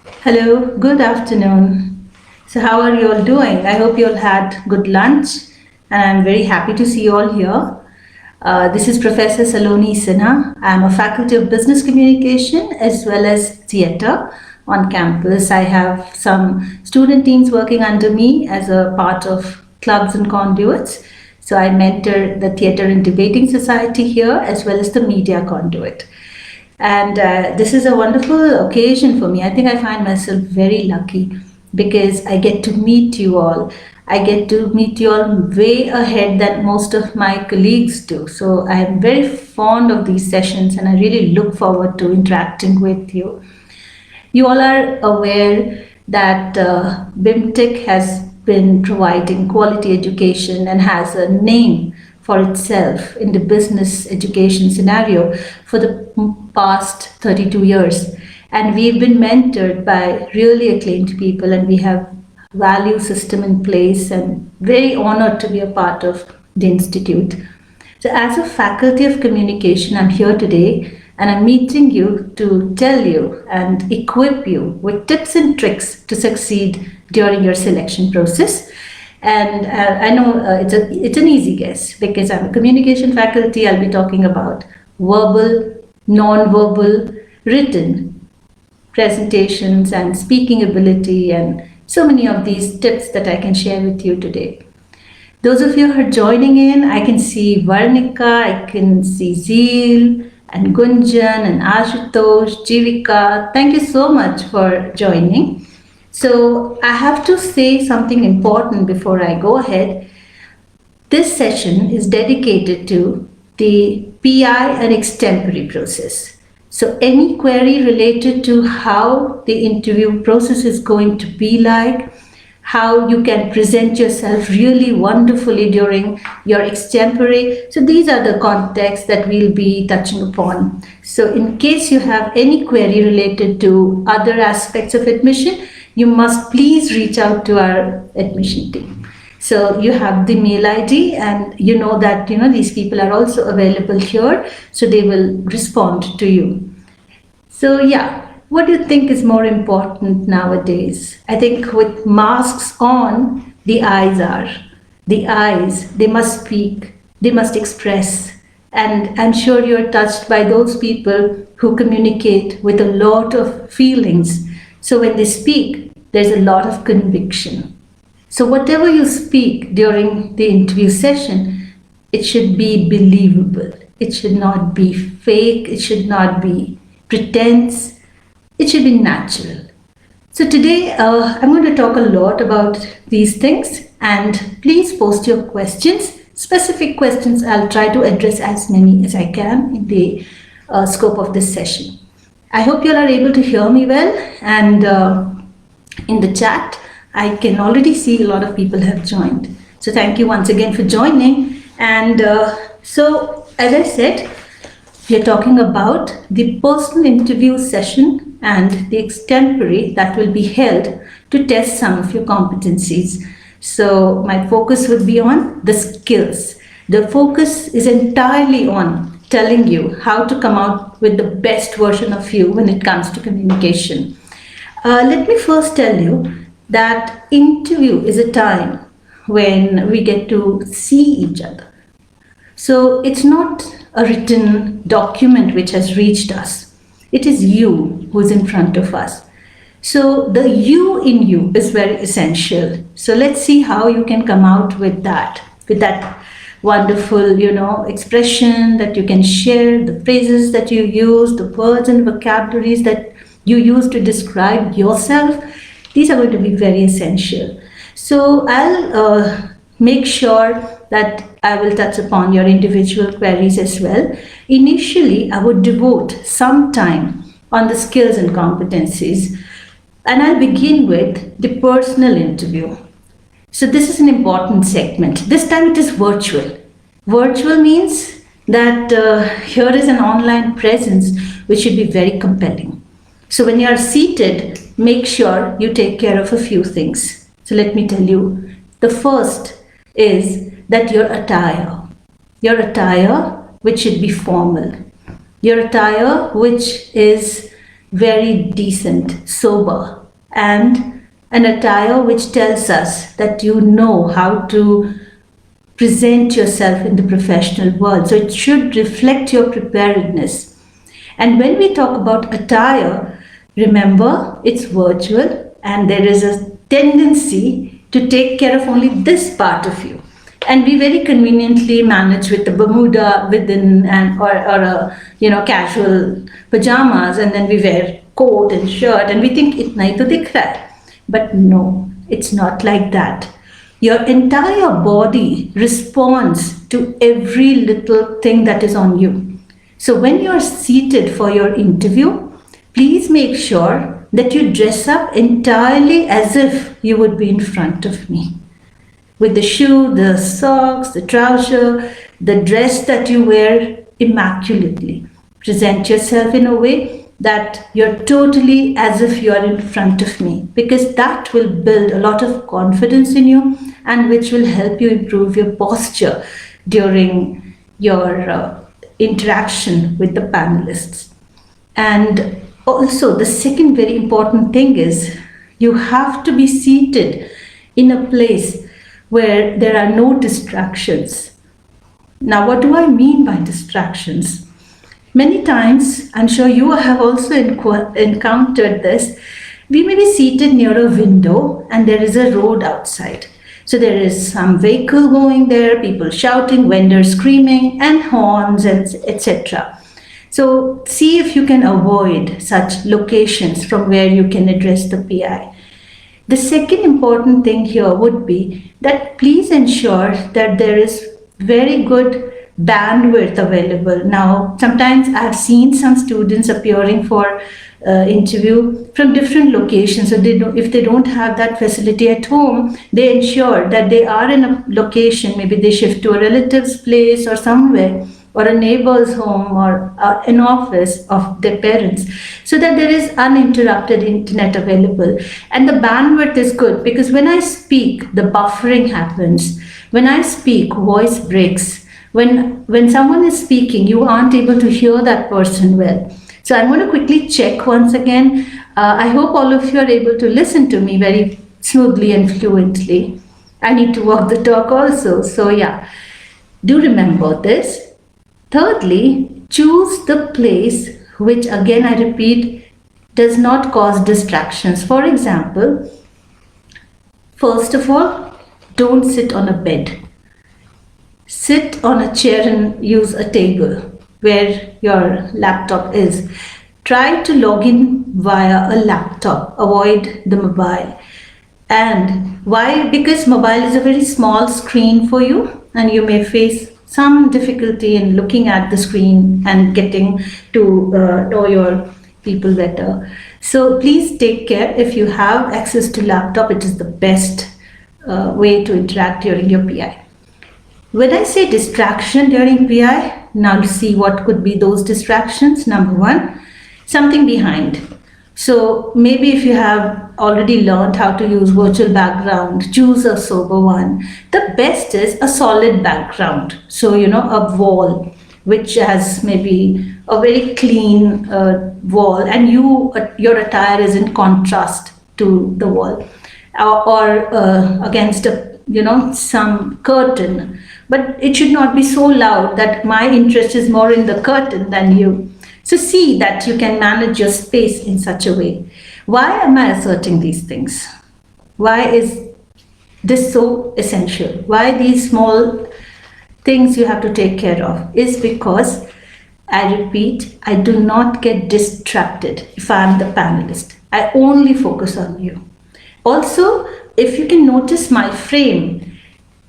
Hello, good afternoon. So, how are you all doing? I hope you all had good lunch, and I'm very happy to see you all here. This is Professor Saloni Sinha. I'm a faculty of business communication as well as theatre on campus. I have some student teams working under me as a part of clubs and conduits. So, I mentor the Theatre and Debating Society here as well as the Media Conduit. And this is a wonderful occasion for me. I think I find myself very lucky because I get to meet you all. I get to meet you all way ahead than most of my colleagues do. So I am very fond of these sessions and I really look forward to interacting with you. You all are aware that BIMTech has been providing quality education and has a name for itself in the business education scenario for the past 32 years. And we've been mentored by really acclaimed people, and we have value system in place, and very honored to be a part of the institute. So, as a faculty of communication, I'm here today and I'm meeting you to tell you and equip you with tips and tricks to succeed during your selection process. And I know it's an easy guess because I'm a communication faculty. I'll be talking about verbal, non-verbal, written presentations and speaking ability, and so many of these tips that I can share with you today. Those of you who are joining in, I can see Varnika, I can see Zeel and Gunjan and Ashutosh, Jivika. Thank you so much for joining. So I have to say something important before I go ahead. This session is dedicated to the PI and extempore process. So any query related to how the interview process is going to be like, how you can present yourself really wonderfully during your extempore. So these are the contexts that we'll be touching upon. So in case you have any query related to other aspects of admission, you must please reach out to our admission team. So you have the mail ID, and you know that these people are also available here, so they will respond to you. So yeah, what do you think is more important nowadays? I think with masks on, the eyes are. The eyes, they must speak, they must express. And I'm sure you're touched by those people who communicate with a lot of feelings. So when they speak, there's a lot of conviction. So whatever you speak during the interview session, it should be believable. It should not be fake. It should not be pretense. It should be natural. So today I'm going to talk a lot about these things, and please post your questions, specific questions. I'll try to address as many as I can in the scope of this session. I hope you all are able to hear me well, and in the chat, I can already see a lot of people have joined. So thank you once again for joining. And so, as I said, we are talking about the personal interview session and the extempore that will be held to test some of your competencies. So my focus would be on the skills. The focus is entirely on telling you how to come out with the best version of you when it comes to communication. Let me first tell you that interview is a time when we get to see each other. So it's not a written document which has reached us. It is you who's in front of us. So the you in you is very essential. So let's see how you can come out with that wonderful, expression that you can share, the phrases that you use, the words and vocabularies that you use to describe yourself. These are going to be very essential. So I'll make sure that I will touch upon your individual queries as well. Initially, I would devote some time on the skills and competencies, and I'll begin with the personal interview. So this is an important segment. This time it is virtual. Virtual means that here is an online presence which should be very compelling. So when you are seated, make sure you take care of a few things. So let me tell you. The first is that your attire which should be formal. Your attire which is very decent, sober, and an attire which tells us that you know how to present yourself in the professional world. So it should reflect your preparedness. And when we talk about attire, remember it's virtual and there is a tendency to take care of only this part of you. And we very conveniently manage with the Bermuda within or a casual pajamas, and then we wear coat and shirt and we think itna hi to dikh raha hai. But no, it's not like that. Your entire body responds to every little thing that is on you. So when you're seated for your interview, please make sure that you dress up entirely as if you would be in front of me. With the shoe, the socks, the trouser, the dress that you wear immaculately. Present yourself in a way that you're totally as if you're in front of me, because that will build a lot of confidence in you and which will help you improve your posture during your interaction with the panelists. And also, the second very important thing is you have to be seated in a place where there are no distractions. Now, what do I mean by distractions? Many times, I'm sure you have also encountered this, we may be seated near a window and there is a road outside. So there is some vehicle going there, people shouting, vendors screaming, and horns, and etc. So see if you can avoid such locations from where you can address the PI. The second important thing here would be that please ensure that there is very good bandwidth available. Now, sometimes I've seen some students appearing for interview from different locations. So if they don't have that facility at home, they ensure that they are in a location. Maybe they shift to a relative's place or somewhere, or a neighbor's home, or an office of their parents, so that there is uninterrupted internet available. And the bandwidth is good, because when I speak, the buffering happens. When I speak, voice breaks. When someone is speaking, you aren't able to hear that person well. So I'm going to quickly check once again. I hope all of you are able to listen to me very smoothly and fluently. I need to walk the talk also. So yeah, do remember this. Thirdly, choose the place which, again I repeat, does not cause distractions. For example, first of all, don't sit on a bed. Sit on a chair and use a table where your laptop is. Try to log in via a laptop. Avoid the mobile. And why? Because mobile is a very small screen for you, and you may face some difficulty in looking at the screen and getting to know your people better. So please take care. If you have access to laptop, it is the best way to interact during your PI. When I say distraction during PI, now see what could be those distractions. Number one, something behind. So maybe if you have already learned how to use virtual background, choose a sober one. The best is a solid background. So, a wall which has maybe a very clean wall, and your attire is in contrast to the wall, or against some curtain. But it should not be so loud that my interest is more in the curtain than you. So see that you can manage your space in such a way. Why am I asserting these things? Why is this so essential? Why these small things you have to take care of? Is because, I repeat, I do not get distracted if I am the panelist. I only focus on you. Also, if you can notice my frame,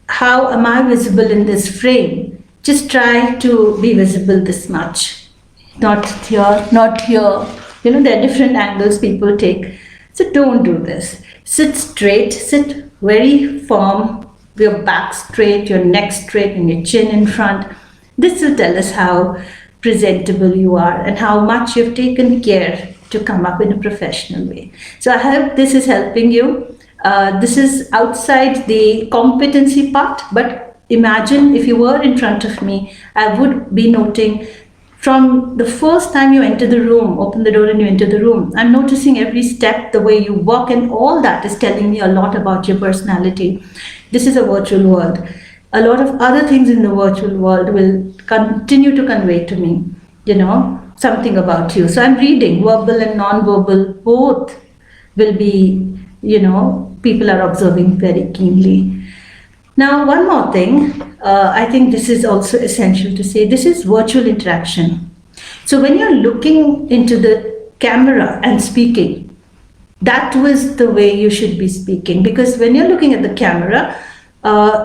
how am I visible in this frame? Just try to be visible this much. Not here, not here. There are different angles people take. So don't do this. Sit straight, sit very firm, your back straight, your neck straight, and your chin in front. This will tell us how presentable you are and how much you've taken care to come up in a professional way. So I hope this is helping you. This is outside the competency part, but imagine if you were in front of me, I would be noting From the first time you enter the room, open the door and you enter the room, I'm noticing every step, the way you walk, and all that is telling me a lot about your personality. This is a virtual world. A lot of other things in the virtual world will continue to convey to me, something about you. So I'm reading verbal and non-verbal, both will be, people are observing very keenly. Now, one more thing, I think this is also essential to say, this is virtual interaction. So when you're looking into the camera and speaking, that was the way you should be speaking, because when you're looking at the camera,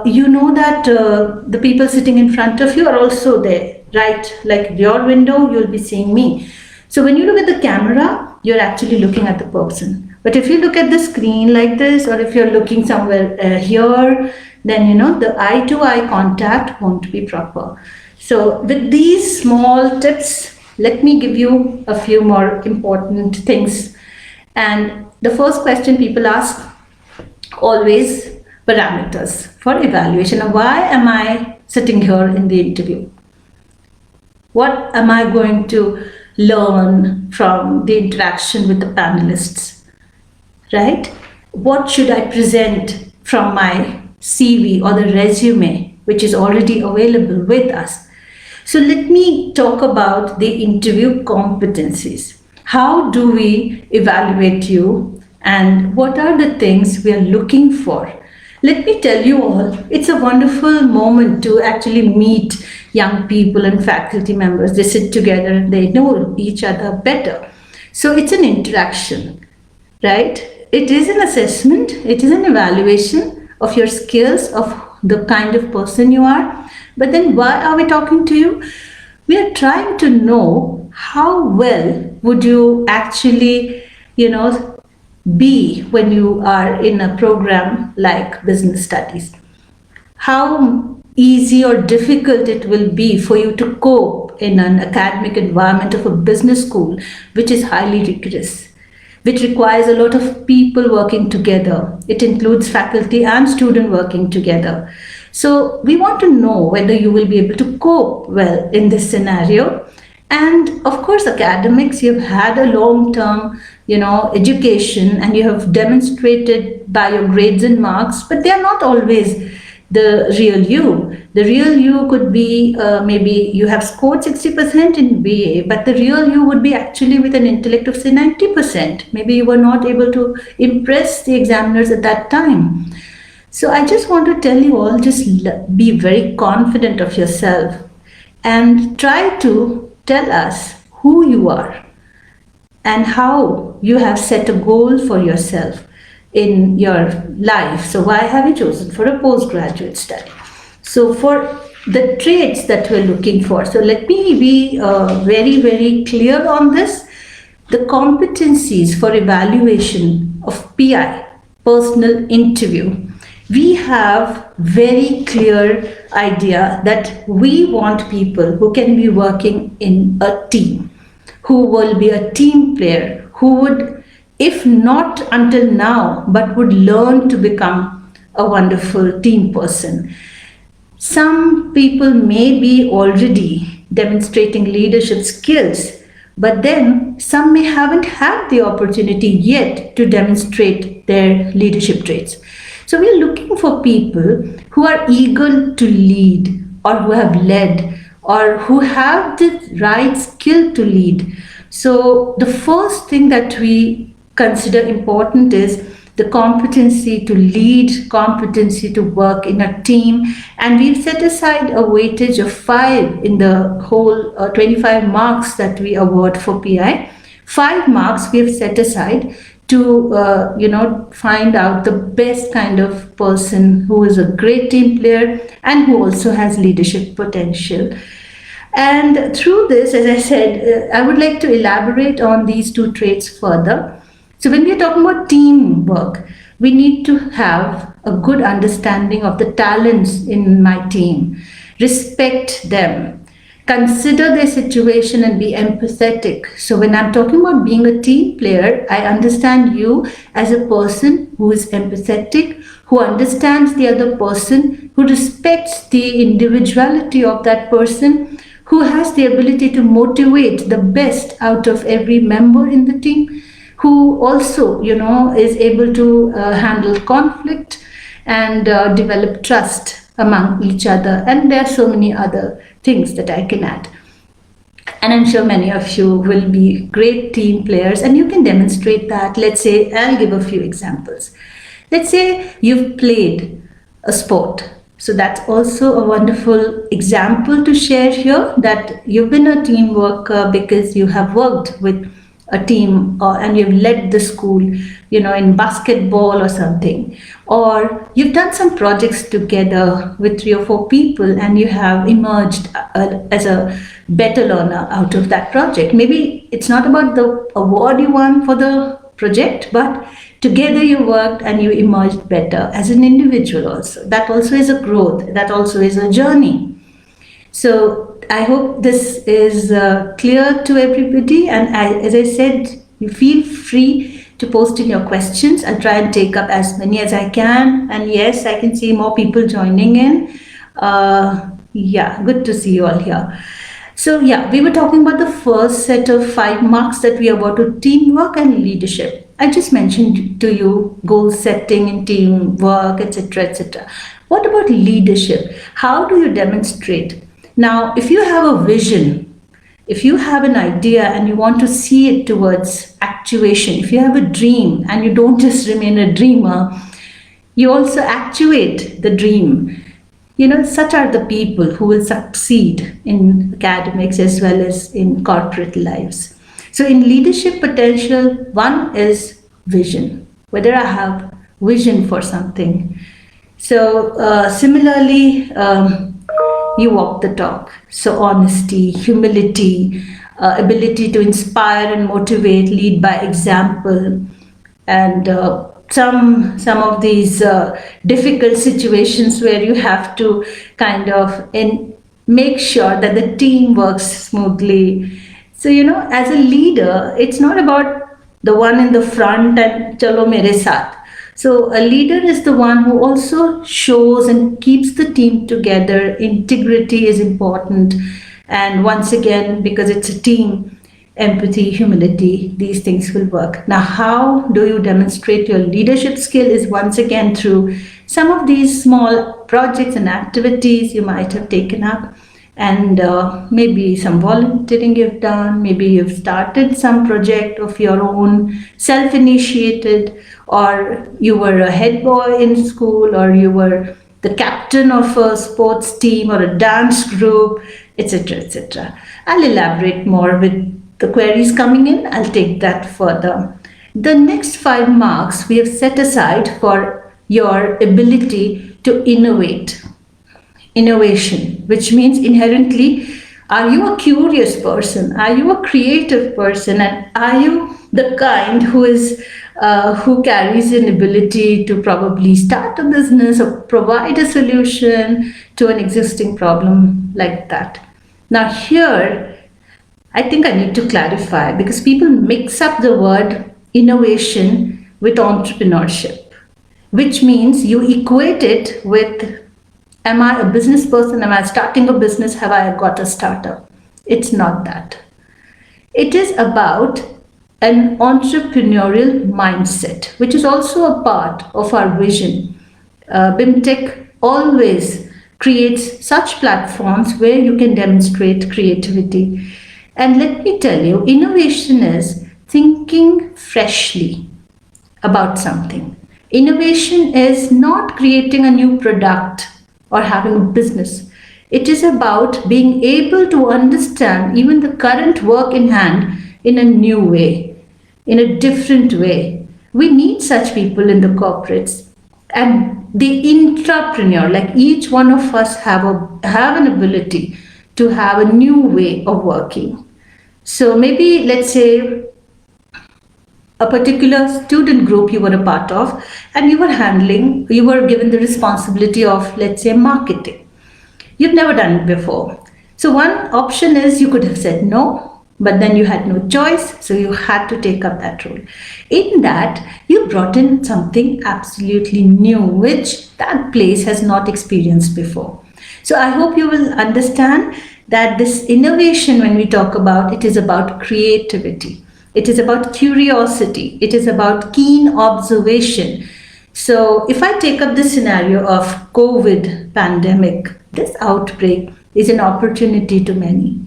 you know that the people sitting in front of you are also there, right? Like your window, you'll be seeing me. So when you look at the camera, you're actually looking at the person. But if you look at the screen like this, or if you're looking somewhere here, then the eye-to-eye contact won't be proper. So with these small tips, let me give you a few more important things. And the first question people ask always, parameters for evaluation. Now, why am I sitting here in the interview? What am I going to learn from the interaction with the panelists, right? What should I present from my CV or the resume, which is already available with us? So let me talk about the interview competencies. How do we evaluate you, and what are the things we are looking for? Let me tell you all, it's a wonderful moment to actually meet young people and faculty members. They sit together and they know each other better. So it's an interaction, right? It is an assessment, it is an evaluation of your skills, of the kind of person you are. But then why are we talking to you? We are trying to know how well would you actually, be when you are in a program like business studies. How easy or difficult it will be for you to cope in an academic environment of a business school, which is highly rigorous, which requires a lot of people working together. It includes faculty and student working together. So we want to know whether you will be able to cope well in this scenario. And of course, academics, you've had a long-term, education, and you have demonstrated by your grades and marks, but they are not always the real you. The real you could be, maybe you have scored 60% in BA, but the real you would be actually with an intellect of say 90%. Maybe you were not able to impress the examiners at that time. So I just want to tell you all, just be very confident of yourself and try to tell us who you are and how you have set a goal for yourself in your life. So why have you chosen for a postgraduate study? So for the traits that we're looking for, so let me be very, very clear on this. The competencies for evaluation of PI, personal interview, we have very clear idea that we want people who can be working in a team, who will be a team player, who would, if not until now, but would learn to become a wonderful team person. Some people may be already demonstrating leadership skills, but then some may haven't had the opportunity yet to demonstrate their leadership traits. So we're looking for people who are eager to lead, or who have led, or who have the right skill to lead. So the first thing that we consider important is the competency to lead, competency to work in a team. And we've set aside a weightage of 5 in the whole 25 marks that we award for PI. 5 marks we have set aside to find out the best kind of person who is a great team player and who also has leadership potential. And through this, as I said, I would like to elaborate on these 2 traits further. So when we are talking about teamwork, we need to have a good understanding of the talents in my team, respect them, consider their situation and be empathetic. So when I'm talking about being a team player, I understand you as a person who is empathetic, who understands the other person, who respects the individuality of that person, who has the ability to motivate the best out of every member in the team, who also, is able to handle conflict and develop trust among each other. And there are so many other things that I can add. And I'm sure many of you will be great team players and you can demonstrate that. Let's say, I'll give a few examples. Let's say you've played a sport. So that's also a wonderful example to share here, that you've been a team worker because you have worked with a team and you've led the school, in basketball or something. Or you've done some projects together with 3 or 4 people and you have emerged as a better learner out of that project. Maybe it's not about the award you won for the project, but together you worked and you emerged better as an individual also. That also is a growth. That also is a journey. So I hope this is clear to everybody. And as I said, you feel free to post in your questions. I'll try and take up as many as I can. And yes, I can see more people joining in. Good to see you all here. So we were talking about the first set of 5 marks that we are about to teamwork and leadership. I just mentioned to you goal setting and teamwork, etc., etc. What about leadership? How do you demonstrate? Now, if you have a vision, if you have an idea and you want to see it towards actuation, if you have a dream and you don't just remain a dreamer, you also actuate the dream. Such are the people who will succeed in academics as well as in corporate lives. So in leadership potential, one is vision, whether I have vision for something. So similarly, you walk the talk. So honesty, humility, ability to inspire and motivate, lead by example, and some of these difficult situations where you have to kind of make sure that the team works smoothly. So, as a leader, it's not about the one in the front and chalo mere saath. So a leader is the one who also shows and keeps the team together. Integrity is important. And once again, because it's a team, empathy, humility, these things will work. Now, how do you demonstrate your leadership skill is once again through some of these small projects and activities you might have taken up, and maybe some volunteering you've done, maybe you've started some project of your own, self-initiated, or you were a head boy in school, or you were the captain of a sports team or a dance group, etc., etc. I'll elaborate more with the queries coming in. I'll take that further. The next 5 marks we have set aside for your ability to innovate. Innovation, which means inherently, are you a curious person? Are you a creative person? And are you the kind who carries an ability to probably start a business or provide a solution to an existing problem like that? Now here, I think I need to clarify, because people mix up the word innovation with entrepreneurship, which means you equate it with, am I a business person? Am I starting a business? Have I got a startup? It's not that. It is about an entrepreneurial mindset, which is also a part of our vision. BIMTech always creates such platforms where you can demonstrate creativity. And let me tell you, innovation is thinking freshly about something. Innovation is not creating a new product or having a business. It is about being able to understand even the current work in hand in a new way, in a different way. We need such people in the corporates. And the intrapreneur, like each one of us have an ability to have a new way of working. So maybe let's say a particular student group you were a part of, and you were given the responsibility of, let's say, marketing. You've never done it before. So one option is you could have said no, but then you had no choice, so you had to take up that role. In that, you brought in something absolutely new, which that place has not experienced before. So I hope you will understand that this innovation, when we talk about, it is about creativity. It is about curiosity. It is about keen observation. So if I take up the scenario of COVID pandemic, this outbreak is an opportunity to many.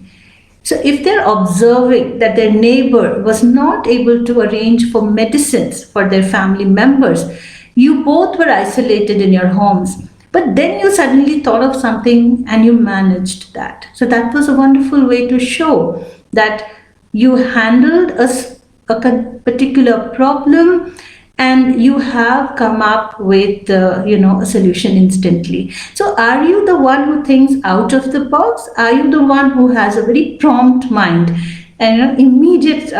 So if they're observing that their neighbor was not able to arrange for medicines for their family members, you both were isolated in your homes, but then you suddenly thought of something and you managed that. So that was a wonderful way to show that you handled a particular problem and you have come up with a solution instantly. So are you the one who thinks out of the box? Are you the one who has a very prompt mind and immediate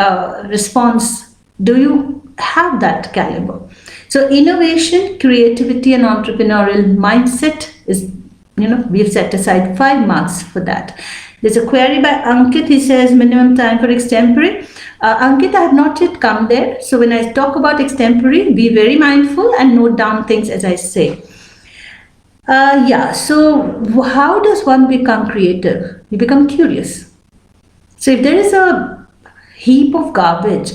response? Do you have that caliber? So innovation, creativity and entrepreneurial mindset is, we've set aside 5 marks for that. There's a query by Ankit. He says minimum time for extempore. Ankit, I have not yet come there. So when I talk about extempore, be very mindful and note down things as I say. So how does one become creative? You become curious. So if there is a heap of garbage,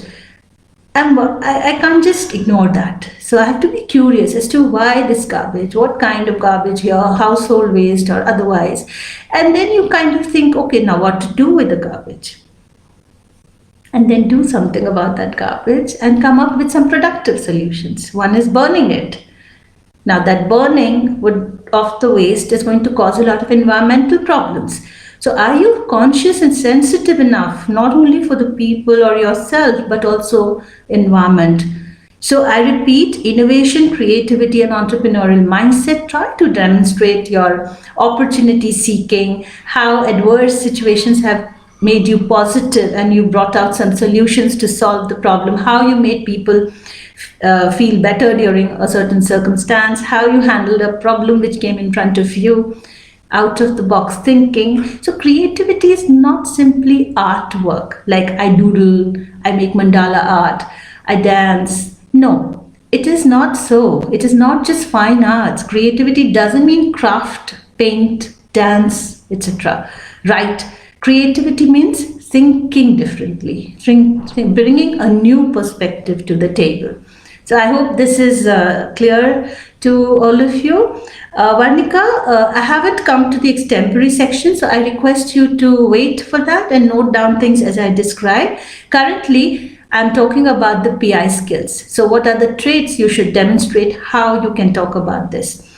I can't just ignore that. So I have to be curious as to why this garbage, what kind of garbage here, household waste or otherwise. And then you kind of think, okay, now what to do with the garbage? And then do something about that garbage and come up with some productive solutions. One is burning it. Now that burning of the waste is going to cause a lot of environmental problems. So are you conscious and sensitive enough, not only for the people or yourself, but also environment? So I repeat, innovation, creativity and entrepreneurial mindset. Try to demonstrate your opportunity seeking, how adverse situations have made you positive and you brought out some solutions to solve the problem, how you made people feel better during a certain circumstance, how you handled a problem which came in front of you, out of the box thinking. So creativity is not simply artwork, like I doodle, I make mandala art, I dance. No, it is not so. It is not just fine arts. Creativity doesn't mean craft, paint, dance, etc. Right? Creativity means thinking differently, bringing a new perspective to the table. So I hope this is clear to all of you. Varnika, I haven't come to the extempore section, so I request you to wait for that and note down things as I describe. Currently, I'm talking about the PI skills. So what are the traits you should demonstrate, how you can talk about this.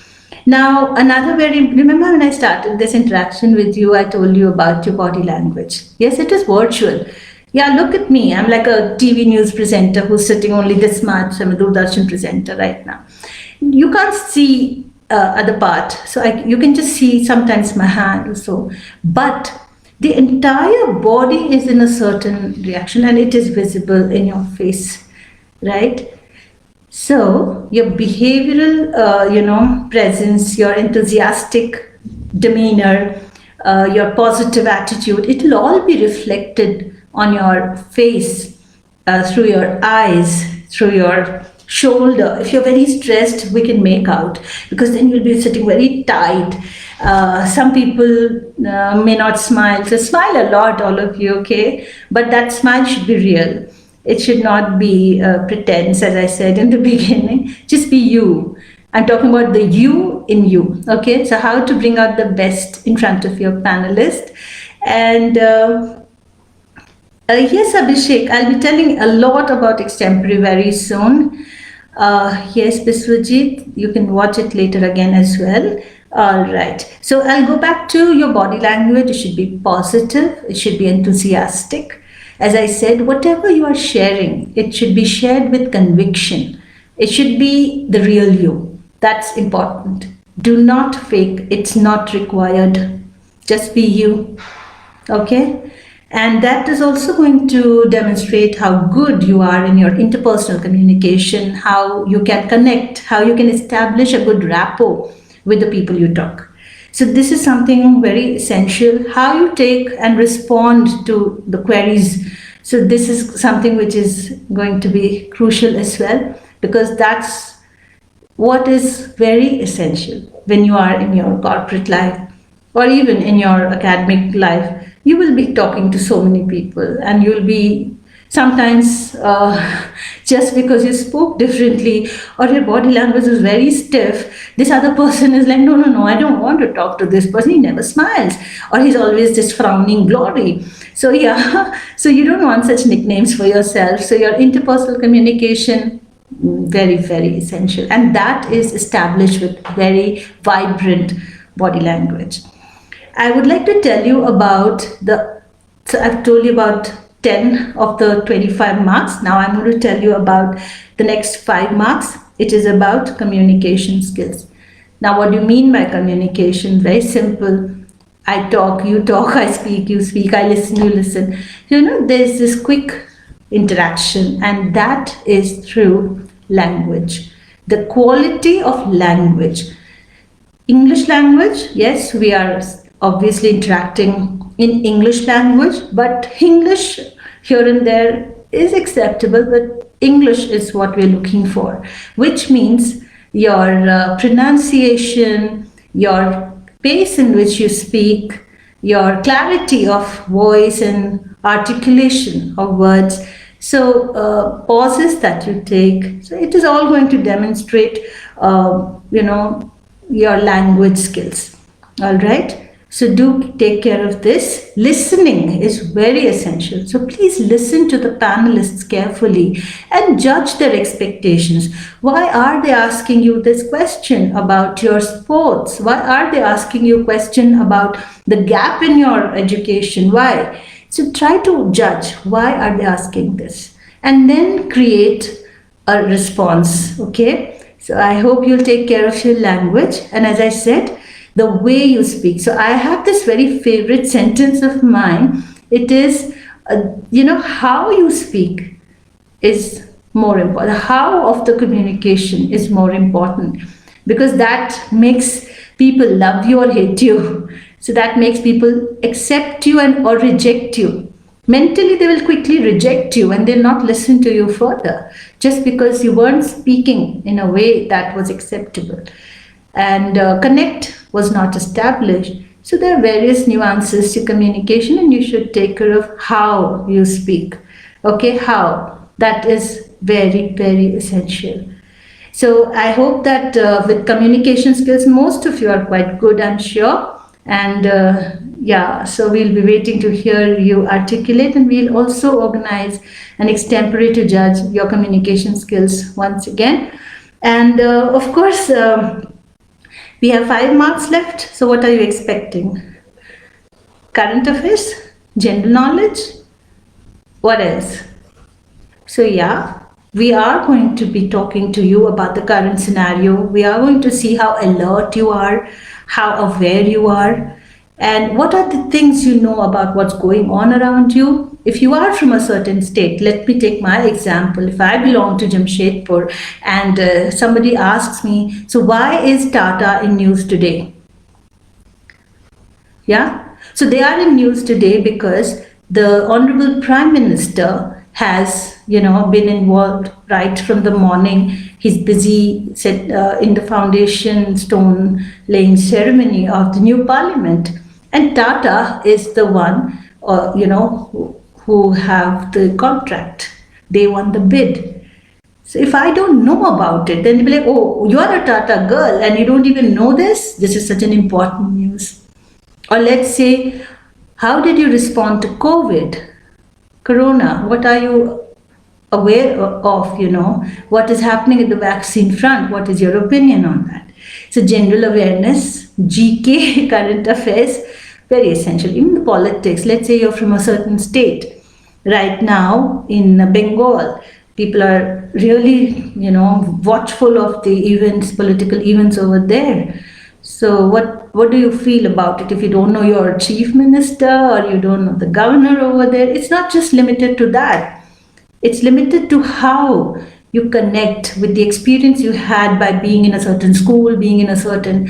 Now, remember when I started this interaction with you, I told you about your body language. Yes, it is virtual. Yeah, look at me. I'm like a TV news presenter who's sitting only this much. I'm a Doordarshan presenter right now. You can't see other part. So you can just see sometimes my hand or so. But the entire body is in a certain reaction and it is visible in your face, right? So your behavioral, presence, your enthusiastic demeanor, your positive attitude, it will all be reflected on your face, through your eyes, through your shoulder. If you're very stressed, we can make out because then you'll be sitting very tight. Some people may not smile. So smile a lot, all of you, okay? But that smile should be real. It should not be pretense, as I said in the beginning. Just be you. I'm talking about the you in you. Okay, so how to bring out the best in front of your panelist. And yes, Abhishek, I'll be telling a lot about extempore very soon. Yes, Biswajit, you can watch it later again as well. All right. So I'll go back to your body language. It should be positive. It should be enthusiastic. As I said, whatever you are sharing, it should be shared with conviction. It should be the real you. That's important. Do not fake. It's not required. Just be you. Okay? And that is also going to demonstrate how good you are in your interpersonal communication, how you can connect, how you can establish a good rapport with the people you talk. So this is something very essential, how you take and respond to the queries. So this is something which is going to be crucial as well, because that's what is very essential when you are in your corporate life or even in your academic life, you will be talking to so many people, and you'll be sometimes just because you spoke differently or your body language is very stiff, this other person is like, no, no, no, I don't want to talk to this person. He never smiles, or he's always just frowning glory. So, yeah, so you don't want such nicknames for yourself. So, your interpersonal communication, very, very essential. And that is established with very vibrant body language. I would like to tell you about so I've told you about 10 of the 25 marks. Now I'm going to tell you about the next 5 marks. It is about communication skills. Now, what do you mean by communication? Very simple. I talk, you talk, I speak, you speak, I listen, you listen. There's this quick interaction, and that is through language. The quality of language. English language, yes, we are obviously interacting in English language, but English here and there is acceptable, but English is what we're looking for, which means your pronunciation, your pace in which you speak, your clarity of voice and articulation of words. So pauses that you take. So it is all going to demonstrate, your language skills. All right. So do take care of this. Listening is very essential. So please listen to the panelists carefully and judge their expectations. Why are they asking you this question about your sports? Why are they asking you a question about the gap in your education? Why? So try to judge why are they asking this, and then create a response. Okay. So I hope you'll take care of your language. And as I said, the way you speak. So I have this very favorite sentence of mine. It is, how you speak is more important. How of the communication is more important, because that makes people love you or hate you. So that makes people accept you and or reject you. Mentally, they will quickly reject you and they'll not listen to you further, just because you weren't speaking in a way that was acceptable. And connect was not established. So there are various nuances to communication, and you should take care of how you speak. Okay, how? That is very, very essential. So I hope that with communication skills, most of you are quite good, I'm sure. And so we'll be waiting to hear you articulate, and we'll also organize an extempore to judge your communication skills once again. And of course, we have 5 marks left. So what are you expecting? Current affairs, general knowledge, what else? So yeah, we are going to be talking to you about the current scenario. We are going to see how alert you are, how aware you are, and what are the things you know about what's going on around you. If you are from a certain state, let me take my example. If I belong to Jamshedpur and somebody asks me, so why is Tata in news today? Yeah, so they are in news today because the Honorable Prime Minister has, been involved right from the morning. He's busy in the foundation stone laying ceremony of the new parliament. And Tata is the one, who have the contract. They won the bid. So if I don't know about it, then they'll be like, oh, you are a Tata girl and you don't even know this? This is such an important news. Or let's say, how did you respond to COVID? Corona, what are you aware of, what is happening at the vaccine front? What is your opinion on that? So general awareness, GK, current affairs, very essential. Even the politics, let's say you're from a certain state. Right now in Bengal, people are really, watchful of the events, political events over there. So what do you feel about it? If you don't know your chief minister or you don't know the governor over there, it's not just limited to that. It's limited to how you connect with the experience you had by being in a certain school, being in a certain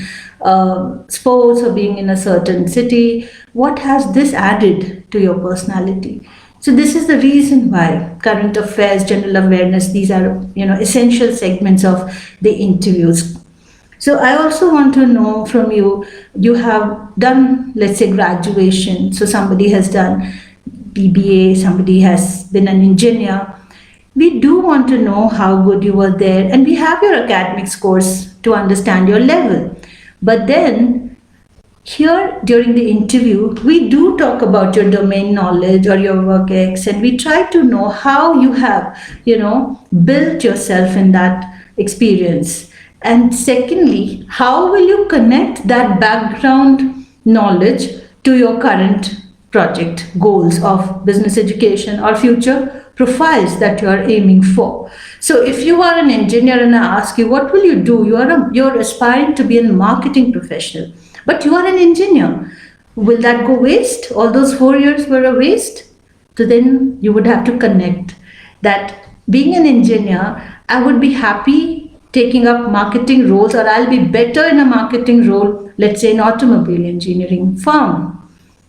sports, or being in a certain city. What has this added to your personality? So this is the reason why current affairs, general awareness, these are, essential segments of the interviews. So I also want to know from you, you have done, let's say, graduation. So somebody has done BBA, somebody has been an engineer. We do want to know how good you were there, and we have your academic scores to understand your level. But then here during the interview, we do talk about your domain knowledge or your work ex, and we try to know how you have, built yourself in that experience. And secondly, how will you connect that background knowledge to your current project goals of business education or future profiles that you are aiming for? So if you are an engineer and I ask you, what will you do? You're aspiring to be a marketing professional, but you are an engineer. Will that go waste? All those 4 years were a waste? So then you would have to connect that being an engineer, I would be happy taking up marketing roles, or I'll be better in a marketing role, let's say in automobile engineering firm.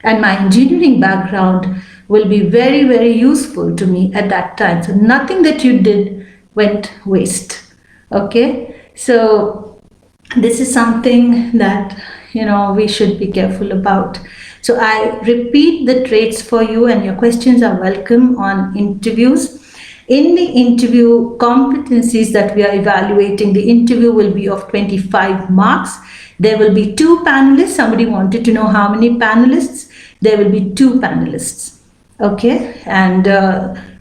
And my engineering background will be very, very useful to me at that time. So nothing that you did went waste. Okay? So this is something that we should be careful about. So I repeat the traits for you, and your questions are welcome on interviews. In the interview competencies that we are evaluating, the interview will be of 25 marks. There will be 2 panelists. Somebody wanted to know how many panelists. There will be 2 panelists. Okay, and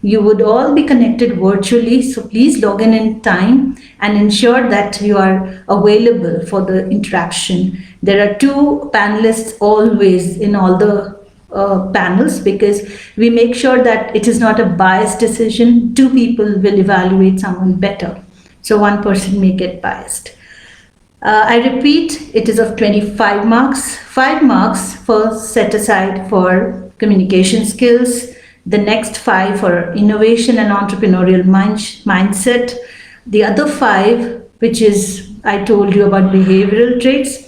you would all be connected virtually, so please log in time and ensure that you are available for the interaction. There are 2 panelists always in all the panels, because we make sure that it is not a biased decision. 2 people will evaluate someone better, so 1 person may get biased. I repeat, it is of 25 marks, 5 marks for set aside for communication skills, the next 5 for innovation and entrepreneurial mindset, the other 5, which is, I told you about behavioral traits,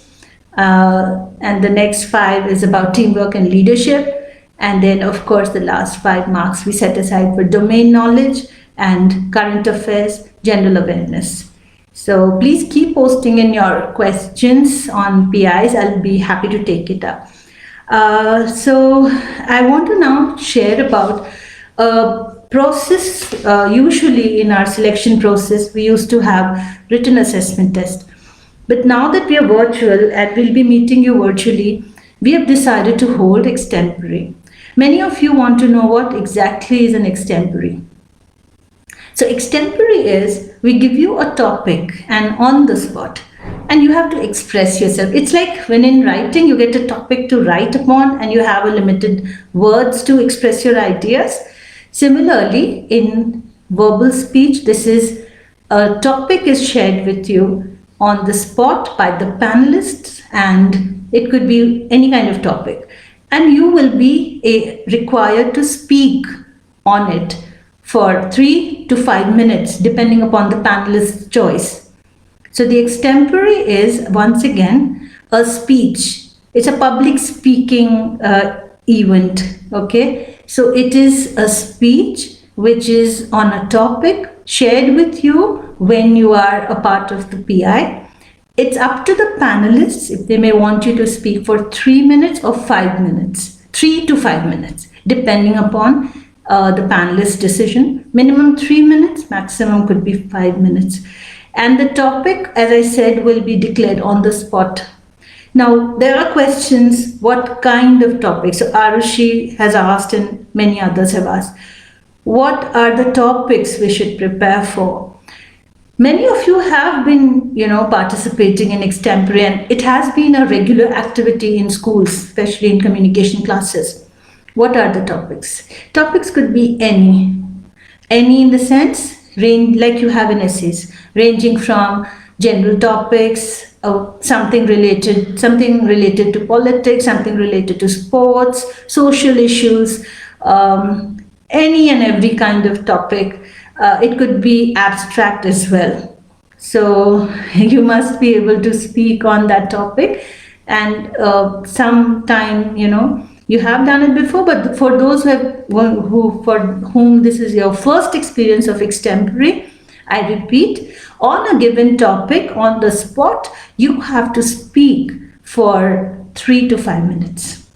and the next 5 is about teamwork and leadership, and then of course the last 5 marks we set aside for domain knowledge and current affairs, general awareness. So please keep posting in your questions on PIs. I'll be happy to take it up. So I want to now share about a process. Usually in our selection process, we used to have written assessment test. But now that we are virtual and we'll be meeting you virtually, we have decided to hold extempore. Many of you want to know what exactly is an extempore. So extempore is, we give you a topic and on the spot, and you have to express yourself. It's like when in writing you get a topic to write upon and you have a limited words to express your ideas. Similarly, in verbal speech, this is a topic is shared with you on the spot by the panelists, and it could be any kind of topic, and you will be required to speak on it for 3 to 5 minutes depending upon the panelist's choice. So the extempore is, once again, a speech. It's a public speaking event. Okay, so it is a speech which is on a topic shared with you when you are a part of the PI. It's up to the panelists if they may want you to speak for 3 minutes or 5 minutes, 3 to 5 minutes, depending upon the panelist decision. Minimum 3 minutes, maximum could be 5 minutes. And the topic, as I said, will be declared on the spot. Now, there are questions, what kind of topics? So Arushi has asked and many others have asked, what are the topics we should prepare for? Many of you have been, participating in extempore, and it has been a regular activity in schools, especially in communication classes. What are the topics? Topics could be any in the sense, like you have in essays, ranging from general topics, something related to politics, something related to sports, social issues, any and every kind of topic. It could be abstract as well. So you must be able to speak on that topic, and sometime, you have done it before, but for those for whom this is your first experience of extempore, I repeat, on a given topic, on the spot, you have to speak for 3 to 5 minutes.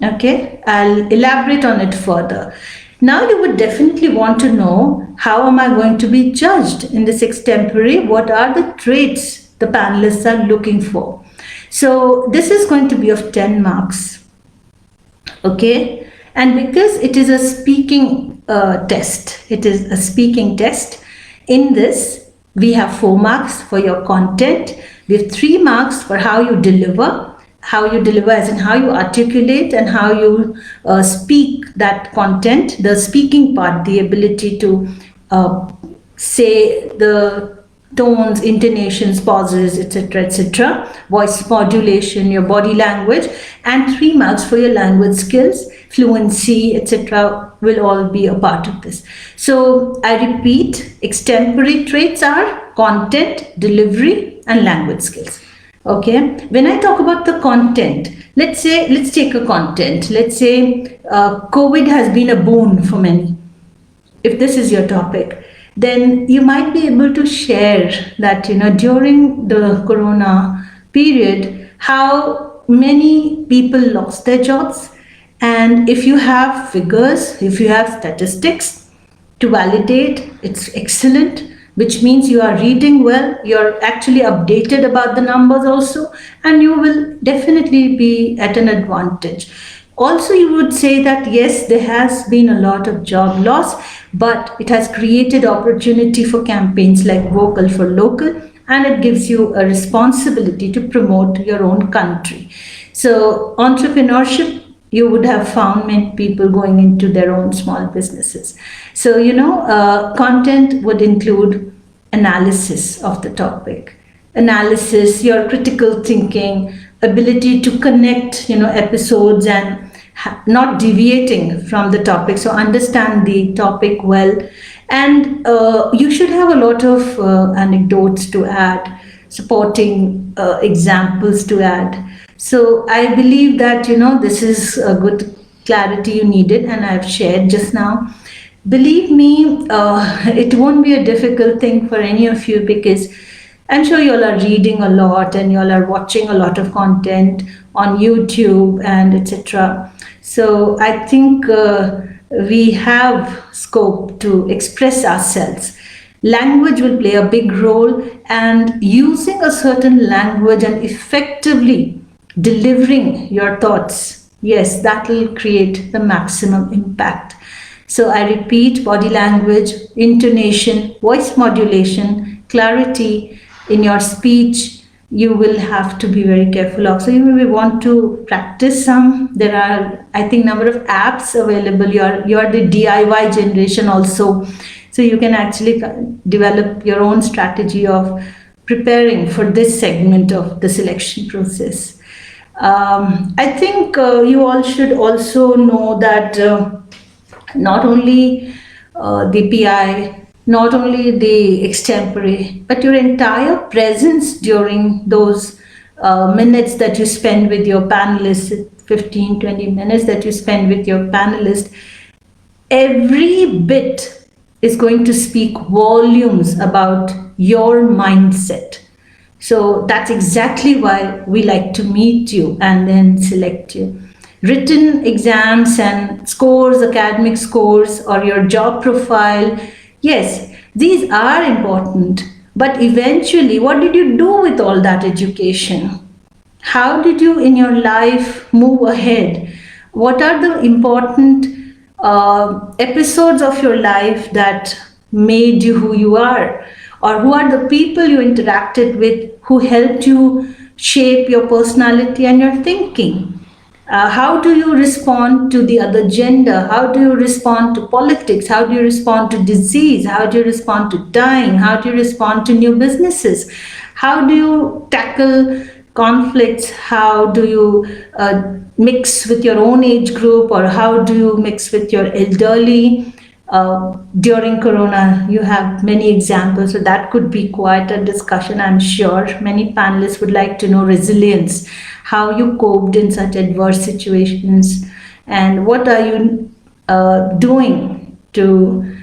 Okay, I'll elaborate on it further. Now, you would definitely want to know, how am I going to be judged in this extempore? What are the traits the panelists are looking for? So, this is going to be of 10 marks. Okay, and because it is a speaking test, in this we have 4 marks for your content, we have 3 marks for how you deliver as in how you articulate and how you speak that content, the speaking part, the ability to say the tones, intonations, pauses, etc., voice modulation, your body language, and 3 marks for your language skills, fluency, etc., will all be a part of this. So I repeat, extempore traits are content, delivery, and language skills. Okay, when I talk about the content, let's take a content. Let's say COVID has been a boon for many. If this is your topic, then you might be able to share that, during the corona period, how many people lost their jobs. And if you have figures, if you have statistics to validate, it's excellent, which means you are reading well, you're actually updated about the numbers also, and you will definitely be at an advantage. Also, you would say that yes, there has been a lot of job loss, but it has created opportunity for campaigns like Vocal for Local, and it gives you a responsibility to promote your own country. So, entrepreneurship, you would have found many people going into their own small businesses. So, content would include analysis of the topic, analysis, your critical thinking, ability to connect, episodes and not deviating from the topic. So understand the topic well. And you should have a lot of anecdotes to add, supporting examples to add. So I believe that, this is a good clarity you needed, and I've shared just now. Believe me, it won't be a difficult thing for any of you, because I'm sure you all are reading a lot and you all are watching a lot of content on YouTube and etc. So I think we have scope to express ourselves. Language will play a big role, and using a certain language and effectively delivering your thoughts, yes, that will create the maximum impact. So I repeat, body language, intonation, voice modulation, clarity in your speech, you will have to be very careful of. So you may want to practice some. There are, I think, number of apps available. You are the DIY generation also. So you can actually develop your own strategy of preparing for this segment of the selection process. I think you all should also know that not only the PI, not only the extempore, but your entire presence during those minutes that you spend with your panelists, 15, 20 minutes that you spend with your panelist, every bit is going to speak volumes about your mindset. So that's exactly why we like to meet you and then select you. Written exams and scores, academic scores, or your job profile, yes, these are important. But eventually, what did you do with all that education? How did you in your life move ahead? What are the important episodes of your life that made you who you are? Or who are the people you interacted with who helped you shape your personality and your thinking? How do you respond to the other gender? How do you respond to politics? How do you respond to disease? How do you respond to dying? How do you respond to new businesses? How do you tackle conflicts? How do you mix with your own age group, or how do you mix with your elderly? During Corona, you have many examples, so that could be quite a discussion, I'm sure. Many panelists would like to know resilience, how you coped in such adverse situations, and what are you doing to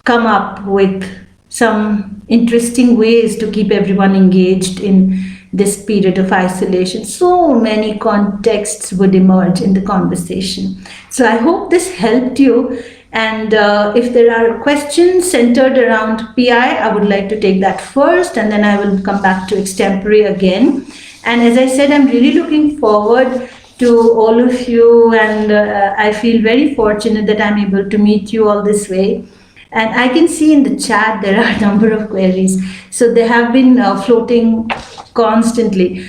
come up with some interesting ways to keep everyone engaged in this period of isolation. So many contexts would emerge in the conversation. So I hope this helped you. And if there are questions centered around PI, I would like to take that first, and then I will come back to extempore again. And as I said, I'm really looking forward to all of you, and I feel very fortunate that I'm able to meet you all this way. And I can see in the chat there are a number of queries. So they have been floating constantly.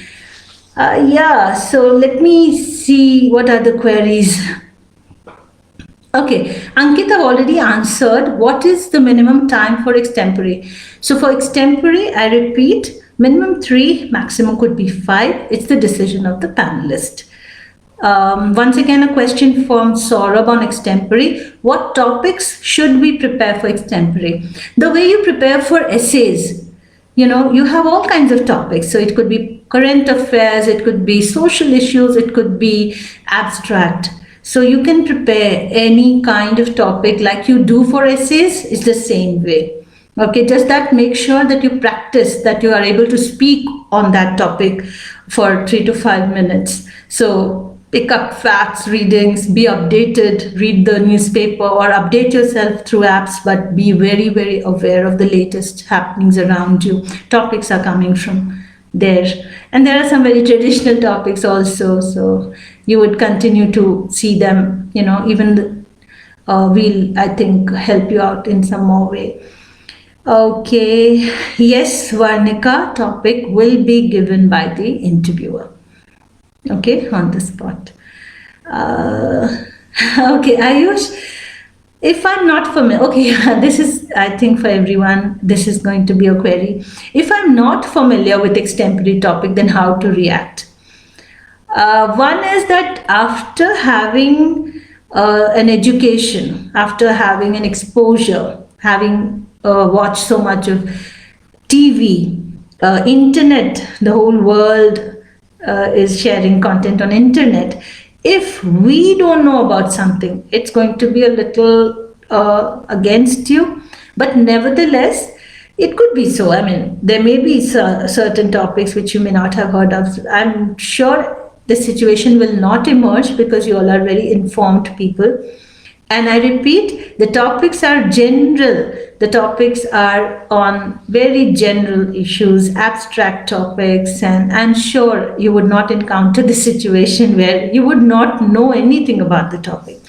Yeah, so let me see what are the queries. Okay, Ankita already answered what is the minimum time for extempore. So for extempore, I repeat, minimum 3, maximum could be 5. It's the decision of the panelist. Once again, a question from Saurabh on extempore. What topics should we prepare for extempore? The way you prepare for essays, you have all kinds of topics. So it could be current affairs, it could be social issues, it could be abstract. So you can prepare any kind of topic like you do for essays. It's the same way. Okay, just that make sure that you practice, that you are able to speak on that topic for 3 to 5 minutes. So pick up facts, readings, be updated, read the newspaper or update yourself through apps, but be very, very aware of the latest happenings around you. Topics are coming from there. And there are some very traditional topics also. So you would continue to see them, even we'll, I think, help you out in some more way. Okay. Yes, Varnika, topic will be given by the interviewer. Okay, on the spot. Okay, Ayush, if I'm not familiar, okay, this is, I think for everyone, this is going to be a query. If I'm not familiar with extempore topic, then how to react? One is that after having an education, after having an exposure, having watched so much of TV, internet, the whole world is sharing content on internet. If we don't know about something, it's going to be a little against you, but nevertheless, it could be so. I mean, there may be certain topics which you may not have heard of. I'm sure this situation will not emerge because you all are very informed people. And I repeat, the topics are general. The topics are on very general issues, abstract topics, and I'm sure you would not encounter the situation where you would not know anything about the topic,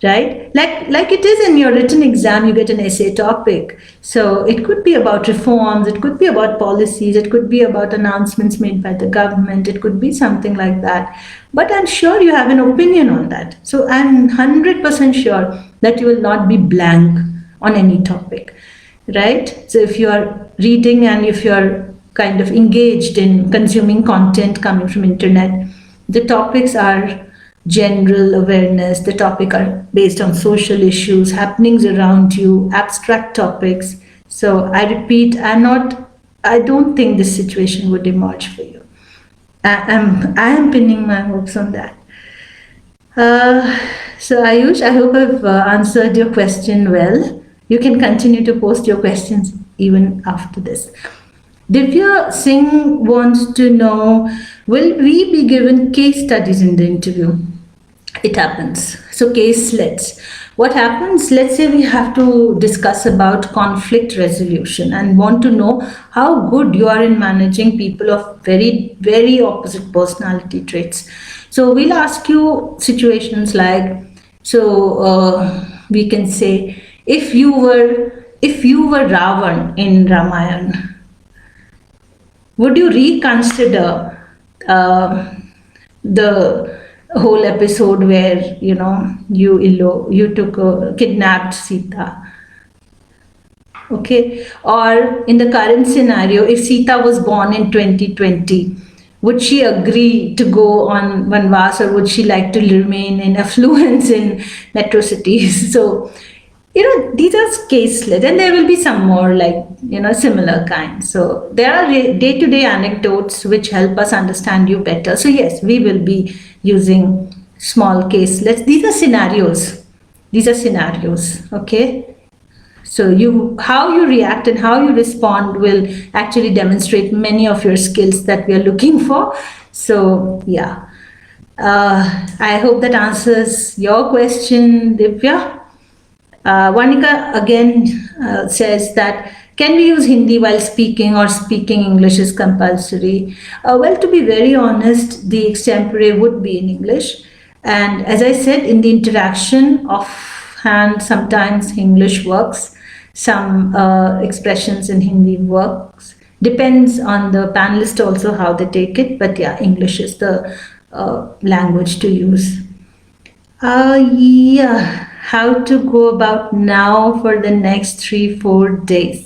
right? Like it is in your written exam, you get an essay topic. So it could be about reforms, it could be about policies, it could be about announcements made by the government, it could be something like that. But I'm sure you have an opinion on that. So I'm 100% sure that you will not be blank on any topic, right? So if you are reading and if you are kind of engaged in consuming content coming from internet, the topics are general awareness, the topic are based on social issues, happenings around you, abstract topics. So I repeat, I don't think this situation would emerge for you. I am pinning my hopes on that. So Ayush, I hope I've answered your question well. You can continue to post your questions even after this. Divya Singh wants to know, will we be given case studies in the interview? It happens. So caselets. What happens, let's say we have to discuss about conflict resolution and want to know how good you are in managing people of very, very opposite personality traits. So we'll ask you situations like, we can say, if you were Ravan in Ramayana, would you reconsider the whole episode where you kidnapped Sita? Okay, or in the current scenario, if Sita was born in 2020, would she agree to go on Vanvas, or would she like to remain in affluence in metro cities? So these are caselets, and there will be some more like, similar kinds. So there are day-to-day anecdotes which help us understand you better. So yes, we will be using small caselets. These are scenarios. Okay. So how you react and how you respond will actually demonstrate many of your skills that we are looking for. So yeah, I hope that answers your question, Divya. Vanika again says that, can we use Hindi while speaking, or speaking English is compulsory? Well, to be very honest, the extempore would be in English. And as I said, in the interaction offhand, sometimes English works, some expressions in Hindi works. Depends on the panelist also how they take it. But yeah, English is the language to use. Yeah, how to go about now for the next 3-4 days.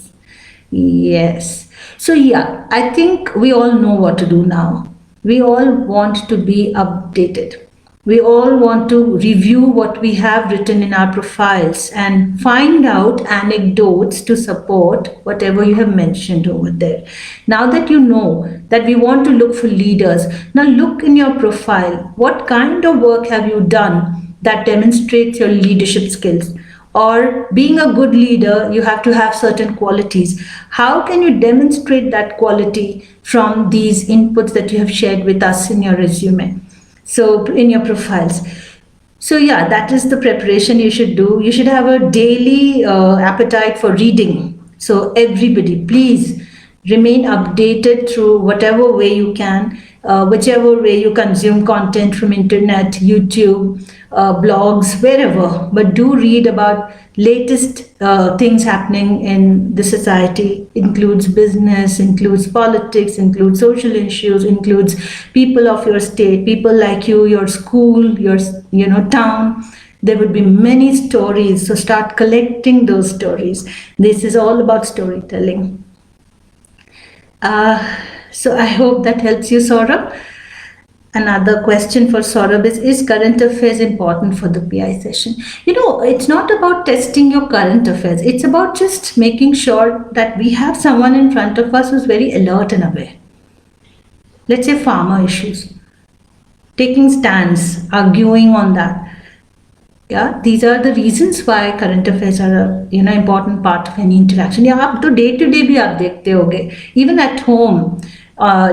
Yes. So, yeah, I think we all know what to do now. We all want to be updated. We all want to review what we have written in our profiles and find out anecdotes to support whatever you have mentioned over there. Now that you know that we want to look for leaders, now look in your profile. What kind of work have you done that demonstrates your leadership skills? Or being a good leader, you have to have certain qualities. How can you demonstrate that quality from these inputs that you have shared with us in your resume? So, in your profiles. So, yeah, that is the preparation you should do. You should have a daily appetite for reading. So, everybody, please remain updated through whatever way you can, whichever way you consume content from internet, YouTube, blogs, wherever. But do read about latest things happening in the society. Includes business, includes politics, includes social issues, includes people of your state, people like you, your school, your town. There would be many stories. So start collecting those stories. This is all about storytelling. So I hope that helps you, Saurabh. Another question for Saurabh is current affairs important for the PI session? It's not about testing your current affairs. It's about just making sure that we have someone in front of us who's very alert and aware. Let's say farmer issues, taking stands, arguing on that. Yeah, these are the reasons why current affairs are a important part of any interaction. Yeah, आप तो day to day भी आप देखते होगे. Even at home,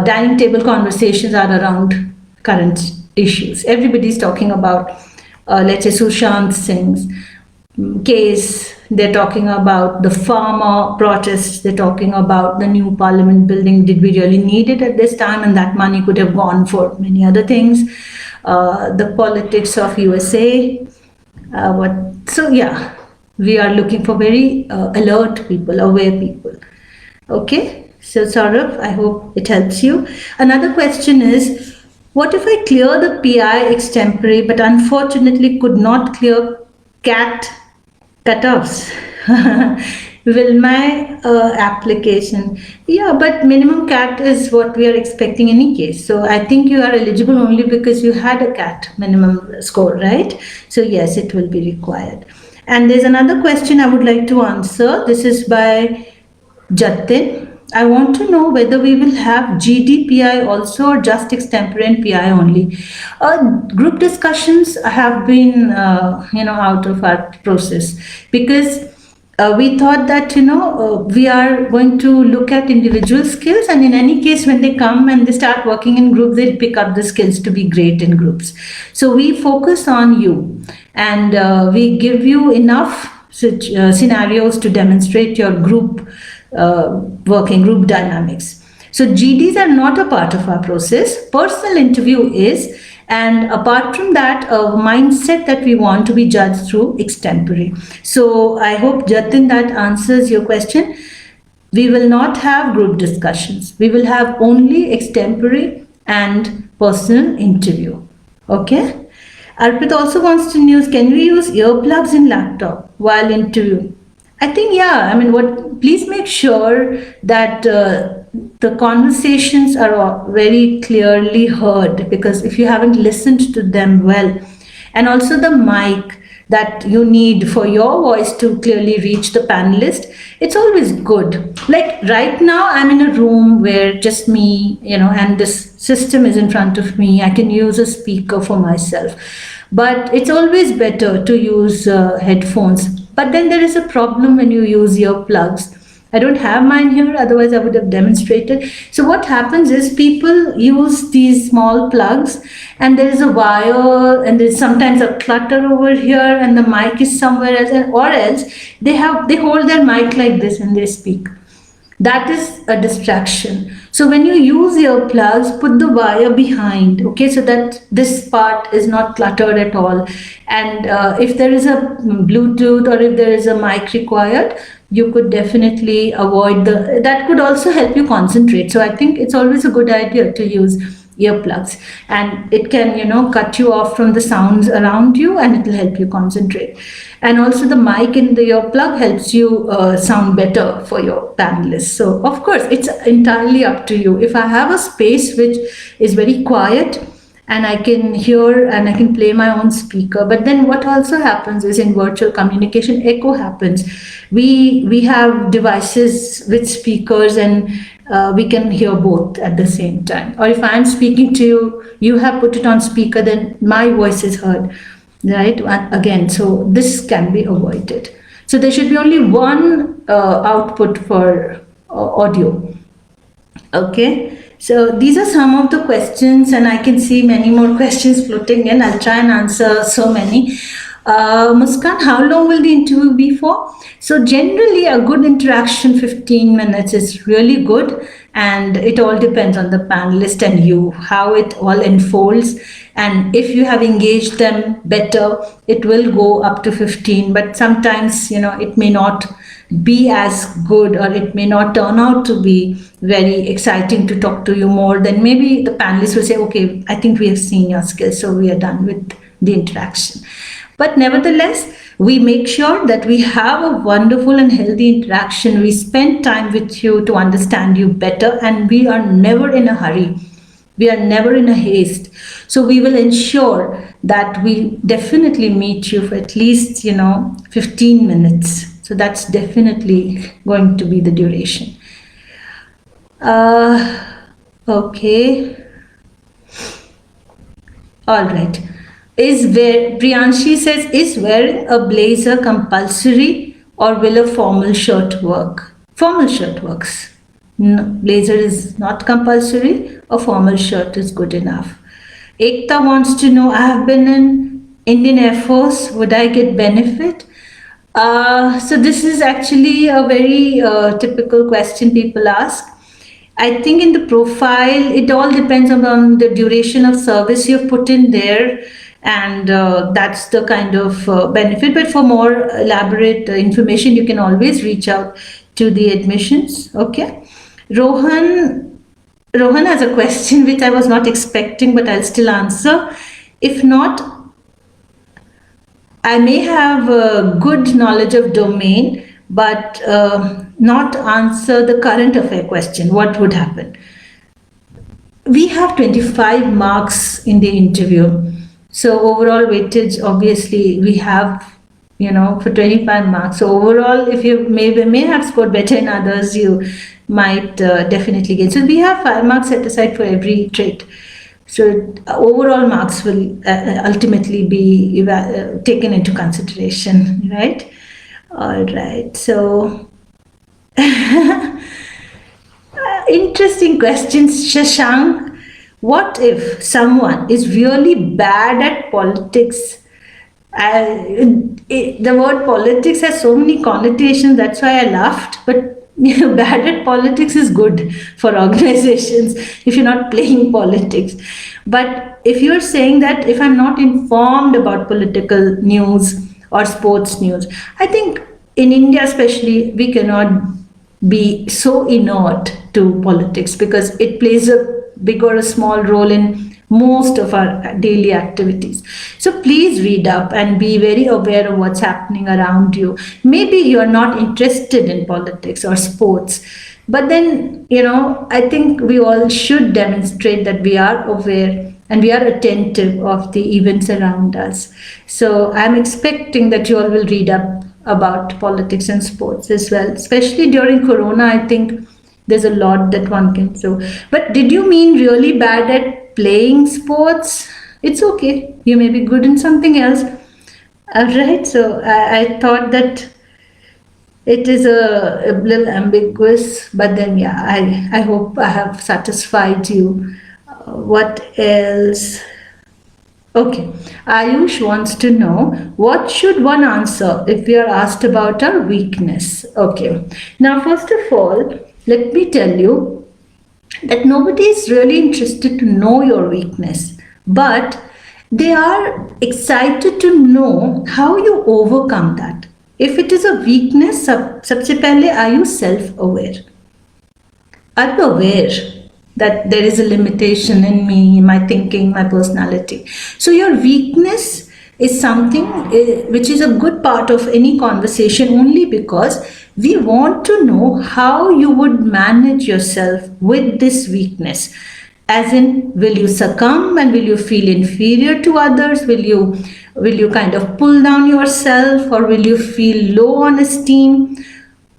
dining table conversations are around current issues. Everybody's talking about, let's say, Sushant Singh's case. They're talking about the farmer protests. They're talking about the new parliament building. Did we really need it at this time? And that money could have gone for many other things. The politics of USA. So yeah, we are looking for very alert people, aware people. Okay, so Saurabh, I hope it helps you. Another question is, what if I clear the PI extempore but unfortunately could not clear CAT cutoffs? Will my application? Yeah, but minimum CAT is what we are expecting in any case. So I think you are eligible only because you had a CAT minimum score, right? So yes, it will be required. And there's another question I would like to answer. This is by Jatin. I want to know whether we will have GDPI also, or just extempore and PI only. Group discussions have been, out of our process, because we thought that we are going to look at individual skills, and in any case when they come and they start working in groups, they'll pick up the skills to be great in groups. So we focus on you, and we give you enough scenarios to demonstrate your group working, group dynamics. So GDs are not a part of our process. Personal interview is. And apart from that, a mindset that we want to be judged through extempore. So I hope, Jatin, that answers your question. We will not have group discussions. We will have only extempore and personal interview. Okay? Arpit also wants to know, can we use earplugs in laptop while interview? I think, yeah. Please make sure that the conversations are very clearly heard, because if you haven't listened to them well, and also the mic that you need for your voice to clearly reach the panelist, it's always good. Like right now, I'm in a room where just me, and this system is in front of me. I can use a speaker for myself, but it's always better to use headphones. But then there is a problem when you use earplugs. I don't have mine here, otherwise I would have demonstrated. So what happens is people use these small plugs and there is a wire and there's sometimes a clutter over here and the mic is somewhere else, or else they hold their mic like this and they speak. That is a distraction. So when you use earplugs, put the wire behind, okay, so that this part is not cluttered at all. And if there is a Bluetooth or if there is a mic required, you could definitely avoid that could also help you concentrate. So I think it's always a good idea to use earplugs, and it can cut you off from the sounds around you and it will help you concentrate. And also the mic in the earplug helps you sound better for your panelists. So of course it's entirely up to you. If I have a space which is very quiet and I can hear and I can play my own speaker, but then what also happens is in virtual communication, echo happens. We have devices with speakers and we can hear both at the same time. Or if I'm speaking to you, you have put it on speaker, then my voice is heard, right? Again, so this can be avoided. So there should be only one output for audio. Okay. So these are some of the questions, and I can see many more questions floating in. I'll try and answer so many. Muskan, how long will the interview be for? So generally a good interaction, 15 minutes is really good, and it all depends on the panelist and you, how it all unfolds. And if you have engaged them better, it will go up to 15, but sometimes, it may not be as good, or it may not turn out to be very exciting to talk to you more. Then maybe the panelists will say, okay, I think we have seen your skills, so we are done with the interaction. But nevertheless, we make sure that we have a wonderful and healthy interaction. We spend time with you to understand you better, and we are never in a hurry. We are never in a haste. So we will ensure that we definitely meet you for at least, 15 minutes. So that's definitely going to be the duration. Okay. All right. Priyanshi says, is wearing a blazer compulsory or will a formal shirt work? Formal shirt works. No, blazer is not compulsory. A formal shirt is good enough. Ekta wants to know, I have been in Indian Air Force. Would I get benefit? So this is actually a very typical question people ask. I think in the profile, it all depends on the duration of service you've put in there. And that's the kind of benefit. But for more elaborate information, you can always reach out to the admissions. Okay. Rohan has a question which I was not expecting, but I'll still answer. If not, I may have a good knowledge of domain, but not answer the current affair question. What would happen? We have 25 marks in the interview. So overall weightage, obviously, we have, for 25 marks. So overall, if you may have scored better in others, you might definitely get. So we have 5 marks set aside for every trait. So overall marks will ultimately be taken into consideration, right? All right. So interesting questions, Shashank. What if someone is really bad at politics? The word politics has so many connotations, that's why I laughed. But bad at politics is good for organizations if you're not playing politics. But if you're saying that if I'm not informed about political news or sports news, I think in India especially, we cannot be so inert to politics because it plays a big or a small role in most of our daily activities. So please read up and be very aware of what's happening around you. Maybe you're not interested in politics or sports, but then, I think we all should demonstrate that we are aware and we are attentive of the events around us. So I'm expecting that you all will read up about politics and sports as well, especially during Corona. I think there's a lot that one can do. But did you mean really bad at playing sports? It's okay. You may be good in something else. All right, so I thought that it is a little ambiguous, but then yeah, I hope I have satisfied you. What else? Okay, Ayush wants to know what should one answer if we are asked about our weakness. Okay, now first of all, let me tell you that nobody is really interested to know your weakness, but they are excited to know how you overcome that. If it is a weakness, सबसे पहले are you self-aware? Are you aware that there is a limitation in me, my thinking, my personality? So your weakness is something which is a good part of any conversation only because we want to know how you would manage yourself with this weakness. As in, will you succumb and will you feel inferior to others? Will you kind of pull down yourself, or will you feel low on esteem?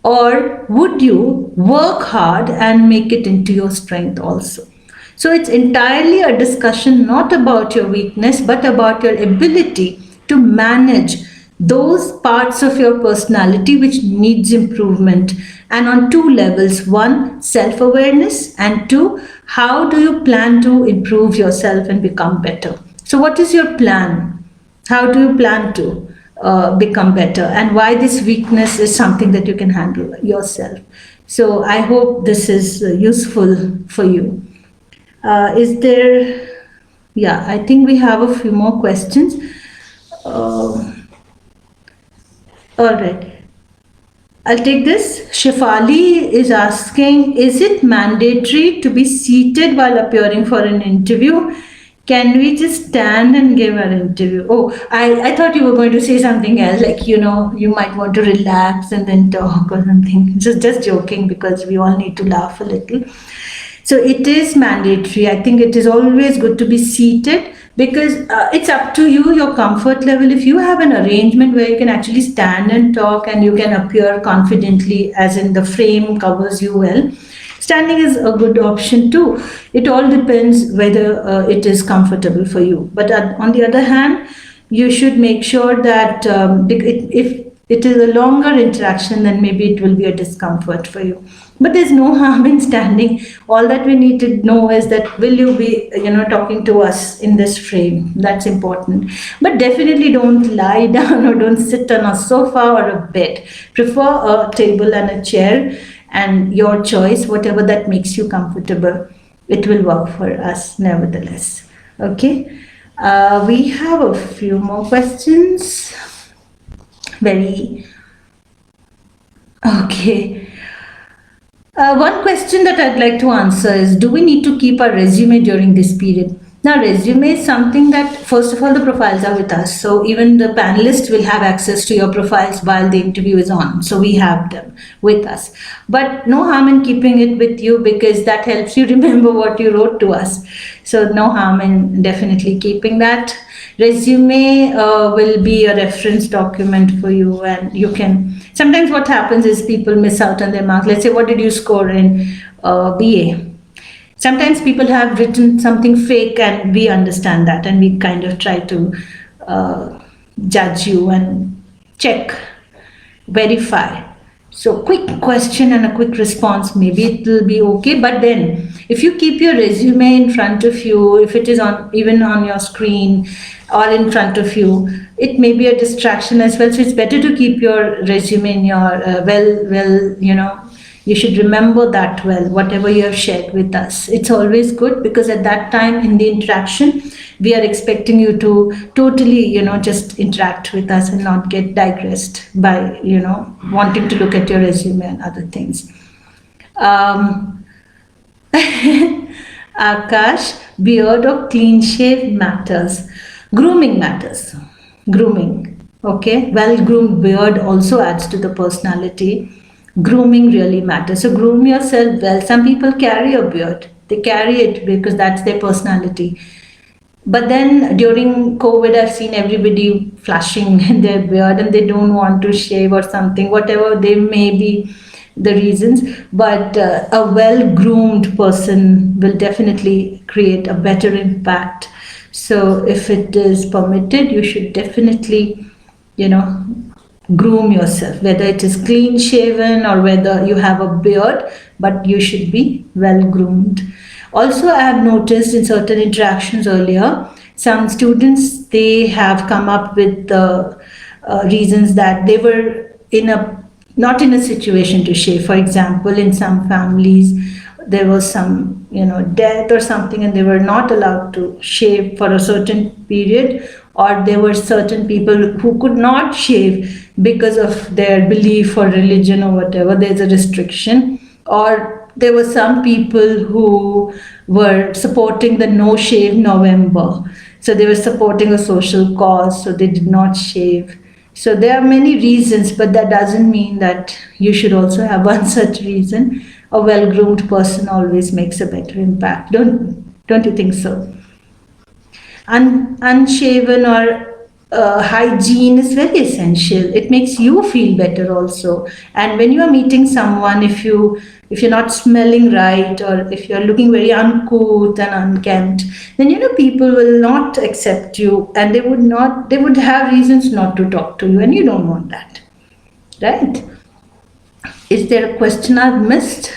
Or would you work hard and make it into your strength also? So it's entirely a discussion not about your weakness, but about your ability to manage those parts of your personality which needs improvement, and on two levels: one, self-awareness, and two, how do you plan to improve yourself and become better? So what is your plan? How do you plan to become better, and why this weakness is something that you can handle yourself? So I hope this is useful for you. Is there, yeah, I think we have a few more questions. All right, I'll take this. Shifali is asking, is it mandatory to be seated while appearing for an interview? Can we just stand and give our interview? Oh, I thought you were going to say something else, like, you might want to relax and then talk or something. Just joking, because we all need to laugh a little. So it is mandatory. I think it is always good to be seated, because it's up to you, your comfort level. If you have an arrangement where you can actually stand and talk and you can appear confidently, as in the frame covers you well, standing is a good option too. It all depends whether it is comfortable for you. But on the other hand, you should make sure that if it is a longer interaction, then maybe it will be a discomfort for you. But there's no harm in standing. All that we need to know is that, will you be, talking to us in this frame? That's important. But definitely don't lie down or don't sit on a sofa or a bed. Prefer a table and a chair, and your choice, whatever that makes you comfortable, it will work for us nevertheless. Okay. We have a few more questions. Very okay. One question that I'd like to answer is, do we need to keep our resume during this period? Now, resume is something that, first of all, the profiles are with us. So even the panelists will have access to your profiles while the interview is on. So we have them with us. But no harm in keeping it with you, because that helps you remember what you wrote to us. So no harm in definitely keeping that. Resume will be a reference document for you, and you can. Sometimes what happens is people miss out on their marks. Let's say, what did you score in BA? Sometimes people have written something fake, and we understand that, and we kind of try to judge you and check, verify. So quick question and a quick response, maybe it will be okay. But then if you keep your resume in front of you, if it is even on your screen or in front of you, it may be a distraction as well. So it's better to keep your resume in your you should remember that well, whatever you have shared with us. It's always good, because at that time in the interaction, we are expecting you to totally, just interact with us and not get digressed by, wanting to look at your resume and other things. Akash, beard or clean shave matters. Grooming matters. Grooming. Okay. Well-groomed beard also adds to the personality. Grooming really matters. So groom yourself well. Some people carry a beard. They carry it because that's their personality. But then during COVID, I've seen everybody flashing their beard and they don't want to shave or something, whatever they may be the reasons. But a well-groomed person will definitely create a better impact. So if it is permitted, you should definitely groom yourself, whether it is clean shaven or whether you have a beard, but you should be well groomed. Also, I have noticed in certain interactions earlier, some students, they have come up with the reasons that they were not in a situation to shave. For example, in some families, there was some death or something, and they were not allowed to shave for a certain period, or there were certain people who could not shave because of their belief or religion or whatever. There's a restriction. Or there were some people who were supporting the No Shave November, so they were supporting a social cause, so they did not shave. So there are many reasons, but that doesn't mean that you should also have one such reason. A well-groomed person always makes a better impact. Don't you think so? Unshaven or hygiene is very essential. It makes you feel better also. And when you are meeting someone, if you're not smelling right, or if you're looking very uncouth and unkempt, then people will not accept you, and they would have reasons not to talk to you, and you don't want that, right? Is there a question I've missed?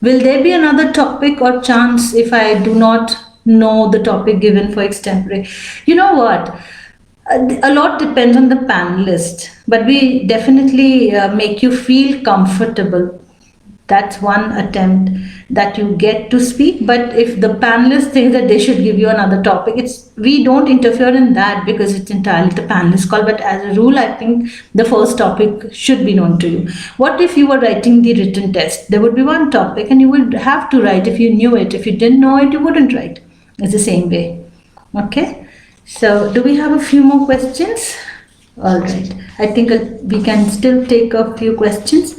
Will there be another topic or chance if I do not know the topic given for extempore? You know what? A lot depends on the panelist, but we definitely make you feel comfortable. That's one attempt that you get to speak. But if the panelists think that they should give you another topic, we don't interfere in that, because it's entirely the panelist call. But as a rule, I think the first topic should be known to you. What if you were writing the written test? There would be one topic and you would have to write if you knew it. If you didn't know it, you wouldn't write. It's the same way. Okay? So do we have a few more questions? All right. I think we can still take a few questions.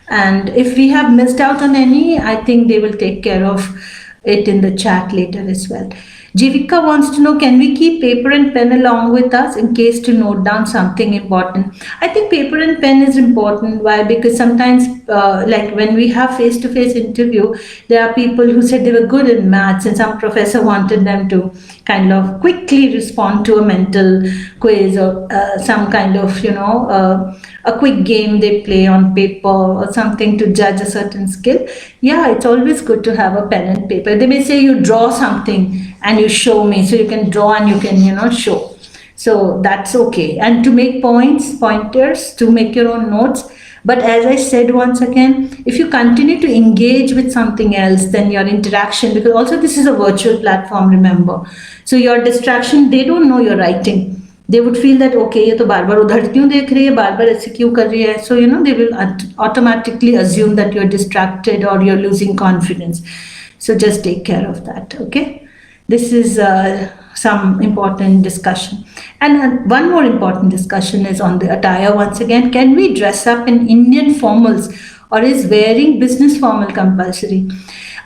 And if we have missed out on any, I think they will take care of it in the chat later as well. Jivika wants to know, can we keep paper and pen along with us in case to note down something important? I think paper and pen is important. Why? Because sometimes, like when we have face-to-face interview, there are people who said they were good in maths, and some professor wanted them to kind of quickly respond to a mental quiz, or some kind of, a quick game they play on paper or something to judge a certain skill. Yeah, it's always good to have a pen and paper. They may say you draw something and you show me, so you can draw and you can, show. So that's okay. And to make pointers, to make your own notes. But as I said once again, if you continue to engage with something else, then your interaction, because also this is a virtual platform, remember. So your distraction, they don't know you're writing. They would feel that, okay, ये तो बार-बार उधर क्यों देख रही है, बार-बार ऐसे क्यों कर रही है? So, they will automatically assume that you're distracted or you're losing confidence. So just take care of that, okay? This is some important discussion. And one more important discussion is on the attire once again. Can we dress up in Indian formals, or is wearing business formal compulsory?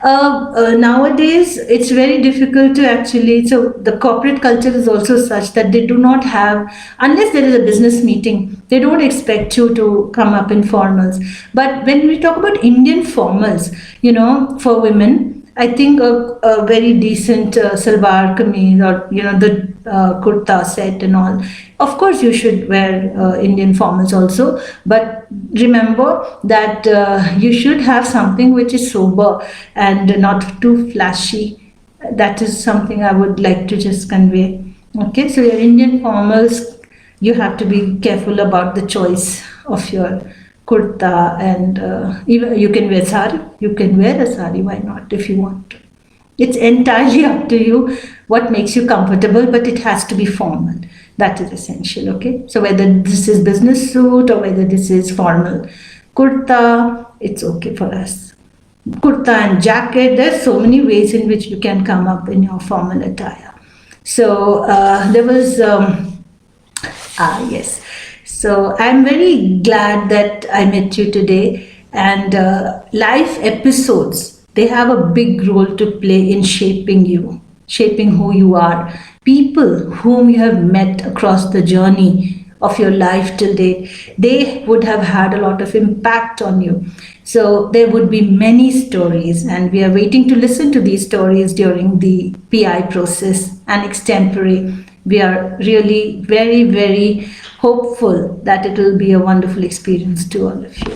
Nowadays, it's very difficult to actually, so the corporate culture is also such that they do not have, unless there is a business meeting, they don't expect you to come up in formals. But when we talk about Indian formals, for women, I think a very decent salwar kameez, or the kurta set and all. Of course, you should wear Indian formals also, but remember that you should have something which is sober and not too flashy. That is something I would like to just convey. Okay, so your Indian formals, you have to be careful about the choice of your kurta, and even you can wear sari. You can wear a sari, why not, if you want to. It's entirely up to you what makes you comfortable, but it has to be formal. That is essential, okay? So whether this is business suit or whether this is formal kurta, it's okay for us. Kurta and jacket, there's so many ways in which you can come up in your formal attire. So there was, yes. So I'm very glad that I met you today, and live episodes, they have a big role to play in shaping you, shaping who you are. People whom you have met across the journey of your life till date, they would have had a lot of impact on you. So there would be many stories, and we are waiting to listen to these stories during the PI process and extempore. We are really very, very hopeful that it will be a wonderful experience to all of you.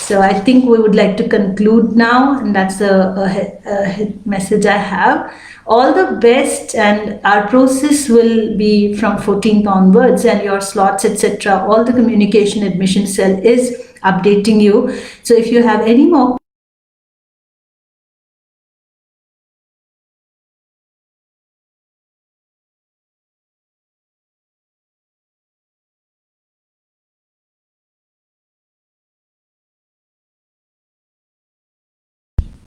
So I think we would like to conclude now, and that's a message I have. All the best, and our process will be from 14th onwards, and your slots, etc. All the communication admission cell is updating you. So if you have any more